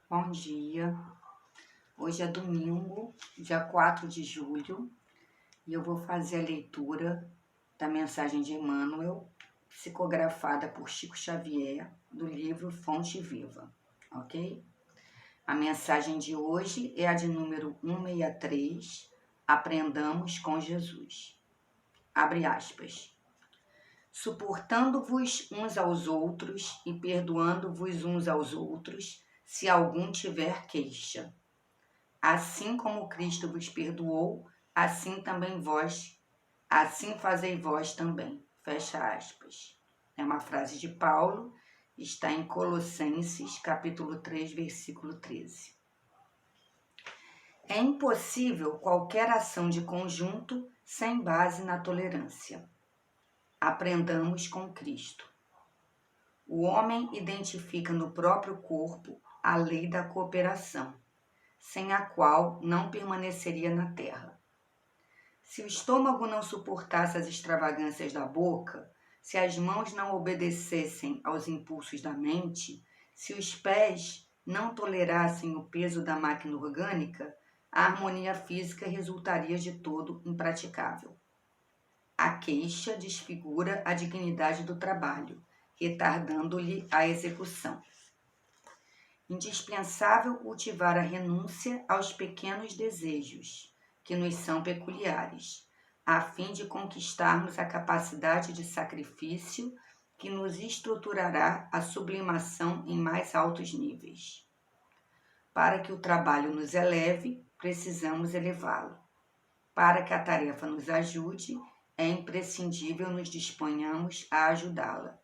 Bom dia, hoje é domingo, dia 4 de julho, e eu vou fazer a leitura da mensagem de Emmanuel, psicografada por Chico Xavier, do livro Fonte Viva, ok? A mensagem de hoje é a de número 163, Aprendamos com Jesus. Abre aspas. Suportando-vos uns aos outros e perdoando-vos uns aos outros, se algum tiver queixa. Assim como Cristo vos perdoou, assim fazei vós também. Fecha aspas. É uma frase de Paulo, está em Colossenses, capítulo 3, versículo 13. É impossível qualquer ação de conjunto sem base na tolerância. Aprendamos com Cristo. O homem identifica no próprio corpo a lei da cooperação, sem a qual não permaneceria na terra. Se o estômago não suportasse as extravagâncias da boca, se as mãos não obedecessem aos impulsos da mente, se os pés não tolerassem o peso da máquina orgânica, a harmonia física resultaria de todo impraticável. A queixa desfigura a dignidade do trabalho, retardando-lhe a execução. Indispensável cultivar a renúncia aos pequenos desejos, que nos são peculiares, a fim de conquistarmos a capacidade de sacrifício que nos estruturará a sublimação em mais altos níveis. Para que o trabalho nos eleve, precisamos elevá-lo. Para que a tarefa nos ajude, é imprescindível nos disponhamos a ajudá-la.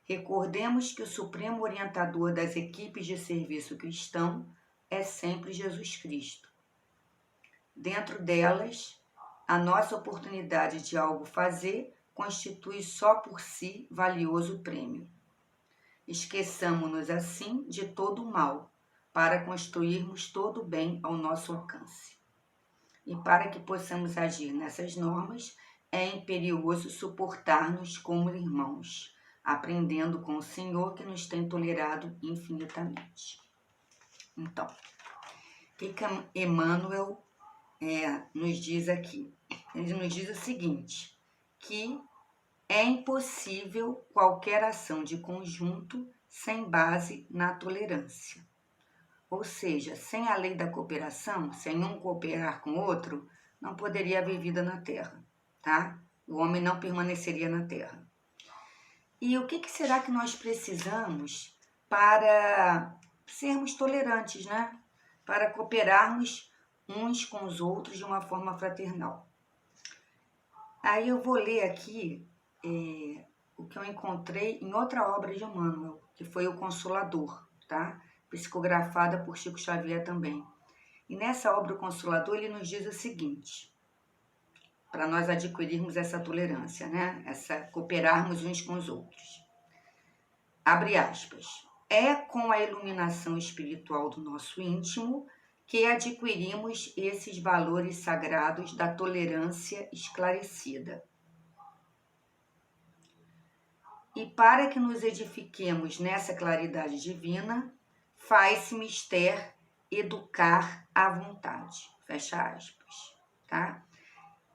Recordemos que o supremo orientador das equipes de serviço cristão é sempre Jesus Cristo. Dentro delas, a nossa oportunidade de algo fazer constitui só por si valioso prêmio. Esqueçamo-nos assim de todo o mal, para construirmos todo o bem ao nosso alcance. E para que possamos agir nessas normas, é imperioso suportar-nos como irmãos, aprendendo com o Senhor que nos tem tolerado infinitamente. Então, o que Emmanuel nos diz aqui? Ele nos diz o seguinte, que é impossível qualquer ação de conjunto sem base na tolerância. Ou seja, sem a lei da cooperação, sem um cooperar com o outro, não poderia haver vida na Terra, tá? O homem não permaneceria na Terra. E o que será que nós precisamos para sermos tolerantes, né? Para cooperarmos uns com os outros de uma forma fraternal. Aí eu vou ler aqui o que eu encontrei em outra obra de Emmanuel, que foi O Consolador, tá? Psicografada por Chico Xavier também. E nessa obra O Consolador ele nos diz o seguinte, para nós adquirirmos essa tolerância, né? Cooperarmos uns com os outros. Abre aspas. É com a iluminação espiritual do nosso íntimo que adquirimos esses valores sagrados da tolerância esclarecida. E para que nos edifiquemos nessa claridade divina, faz-se mister educar à vontade. Fecha aspas, tá?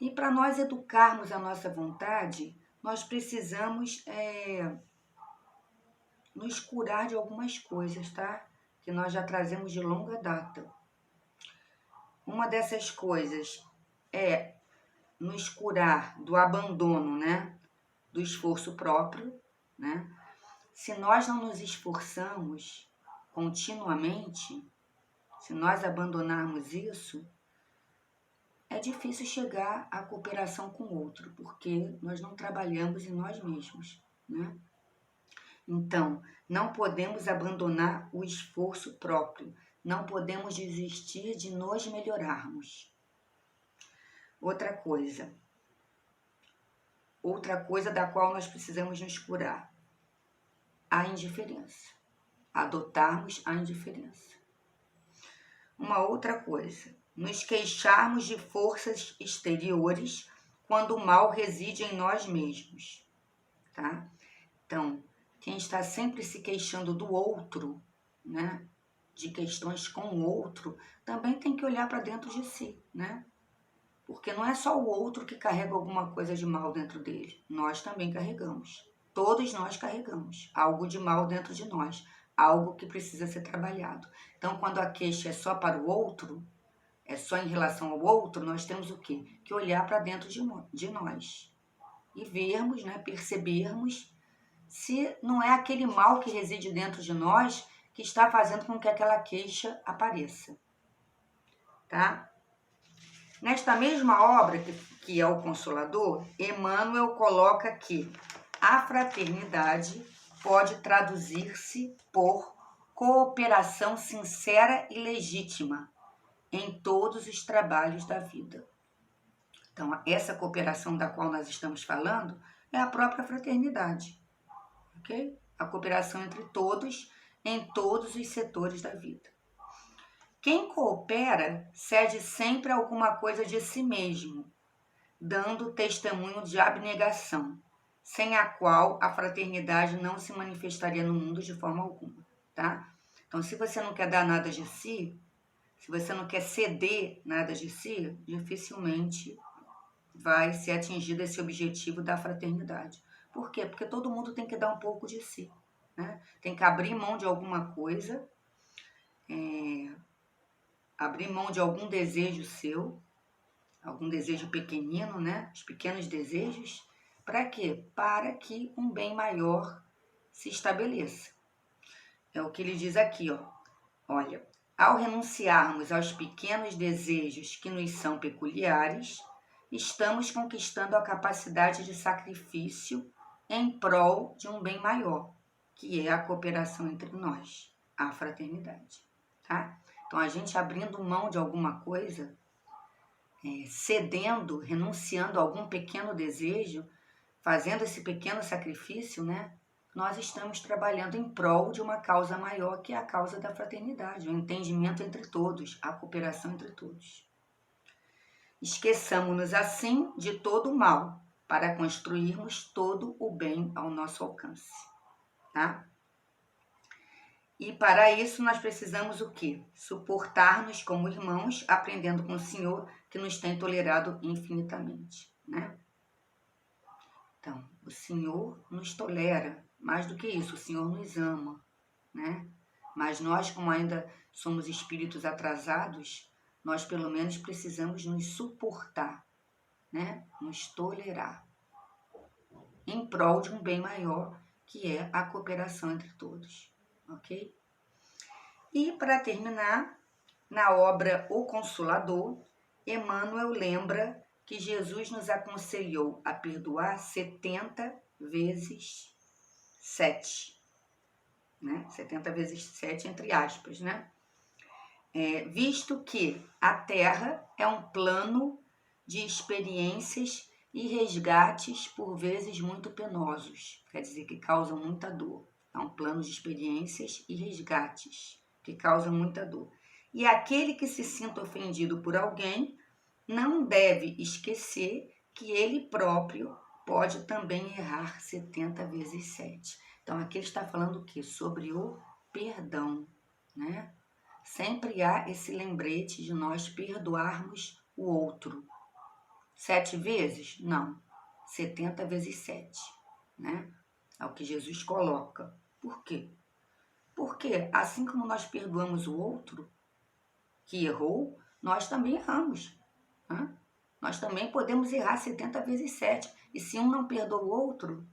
E para nós educarmos a nossa vontade, nós precisamos nos curar de algumas coisas, tá? Que nós já trazemos de longa data. Uma dessas coisas é nos curar do abandono, né? Do esforço próprio, né? Se nós não nos esforçamos continuamente, se nós abandonarmos isso, é difícil chegar à cooperação com o outro, porque nós não trabalhamos em nós mesmos, né? Então, não podemos abandonar o esforço próprio, não podemos desistir de nos melhorarmos. Outra coisa da qual nós precisamos nos curar, a indiferença, adotarmos a indiferença. Uma outra coisa, nos queixarmos de forças exteriores quando o mal reside em nós mesmos, tá? Então, quem está sempre se queixando do outro, né? de questões com o outro, também tem que olhar para dentro de si, né? Porque não é só o outro que carrega alguma coisa de mal dentro dele. Nós também carregamos. Todos nós carregamos algo de mal dentro de nós. Algo que precisa ser trabalhado. Então, quando a queixa é só para o outro, é só em relação ao outro, nós temos o quê? Que olhar para dentro de nós. E vermos, né, percebermos se não é aquele mal que reside dentro de nós que está fazendo com que aquela queixa apareça. Tá? Nesta mesma obra, que é o Consolador, Emmanuel coloca que a fraternidade pode traduzir-se por cooperação sincera e legítima em todos os trabalhos da vida. Então, essa cooperação da qual nós estamos falando é a própria fraternidade, ok? A cooperação entre todos em todos os setores da vida. Quem coopera cede sempre alguma coisa de si mesmo, dando testemunho de abnegação, sem a qual a fraternidade não se manifestaria no mundo de forma alguma, tá? Então, se você não quer dar nada de si, se você não quer ceder nada de si, dificilmente vai ser atingido esse objetivo da fraternidade. Por quê? Porque todo mundo tem que dar um pouco de si, né? Tem que abrir mão de alguma coisa, abrir mão de algum desejo seu, algum desejo pequenino, né? Os pequenos desejos. Para quê? Para que um bem maior se estabeleça. É o que ele diz aqui, ó. Olha, ao renunciarmos aos pequenos desejos que nos são peculiares, estamos conquistando a capacidade de sacrifício em prol de um bem maior, que é a cooperação entre nós, a fraternidade, tá? Então, a gente abrindo mão de alguma coisa, cedendo, renunciando a algum pequeno desejo, fazendo esse pequeno sacrifício, né? Nós estamos trabalhando em prol de uma causa maior, que é a causa da fraternidade, o entendimento entre todos, a cooperação entre todos. Esqueçamos-nos assim de todo o mal, para construirmos todo o bem ao nosso alcance, tá? E para isso nós precisamos o quê? Suportar-nos como irmãos, aprendendo com o Senhor que nos tem tolerado infinitamente, né? Então, o Senhor nos tolera, mais do que isso, o Senhor nos ama, né? Mas nós, como ainda somos espíritos atrasados, nós pelo menos precisamos nos suportar, né? Nos tolerar, em prol de um bem maior, que é a cooperação entre todos, ok? E para terminar, na obra O Consolador, Emmanuel lembra que Jesus nos aconselhou a perdoar 70 vezes 7, né? 70 vezes 7 entre aspas, né? Visto que a Terra é um plano de experiências e resgates por vezes muito penosos, quer dizer, que causam muita dor. É um plano de experiências e resgates que causam muita dor. E aquele que se sinta ofendido por alguém não deve esquecer que ele próprio pode também errar 70 vezes 7. Então, aqui ele está falando o quê? Sobre o perdão, né? Sempre há esse lembrete de nós perdoarmos o outro. 7 vezes? Não. 70 vezes 7, né? É o que Jesus coloca. Por quê? Porque assim como nós perdoamos o outro que errou, nós também erramos, né? Nós também podemos errar 70 vezes 7. E se um não perdoa o outro,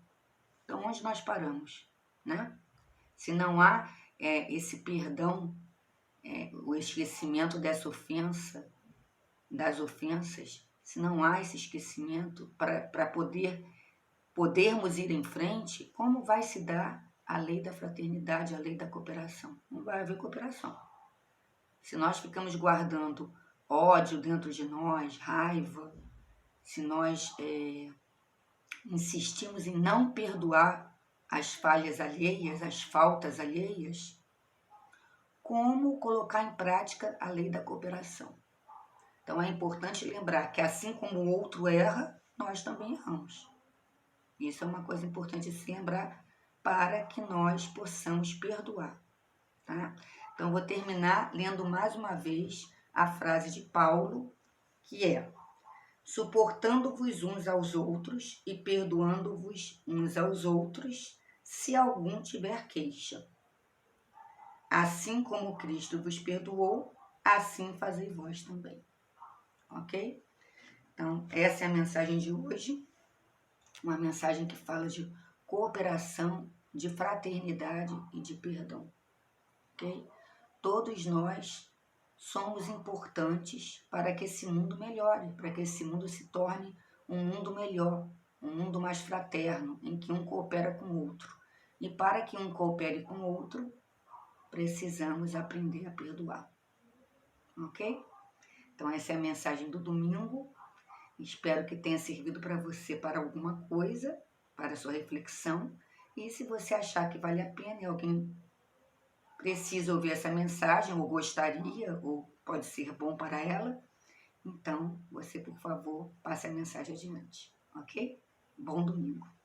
então onde nós paramos, né? Se não há esse perdão, o esquecimento dessa ofensa, das ofensas, se não há esse esquecimento para podermos ir em frente, como vai se dar a lei da fraternidade, a lei da cooperação? Não vai haver cooperação. Se nós ficamos guardando ódio dentro de nós, raiva, se nós insistimos em não perdoar as falhas alheias, as faltas alheias, como colocar em prática a lei da cooperação? Então, é importante lembrar que assim como o outro erra, nós também erramos. Isso é uma coisa importante de se lembrar para que nós possamos perdoar, tá? Então, vou terminar lendo mais uma vez a frase de Paulo, que é: suportando-vos uns aos outros e perdoando-vos uns aos outros, se algum tiver queixa. Assim como Cristo vos perdoou, assim fazei vós também. Ok? Então, essa é a mensagem de hoje. Uma mensagem que fala de cooperação, de fraternidade e de perdão. Ok? Todos nós somos importantes para que esse mundo melhore, para que esse mundo se torne um mundo melhor, um mundo mais fraterno, em que um coopera com o outro. E para que um coopere com o outro, precisamos aprender a perdoar. Ok? Então essa é a mensagem do domingo. Espero que tenha servido para você para alguma coisa, para a sua reflexão. E se você achar que vale a pena e alguém precisa ouvir essa mensagem, ou gostaria, ou pode ser bom para ela, então você, por favor, passe a mensagem adiante, ok? Bom domingo.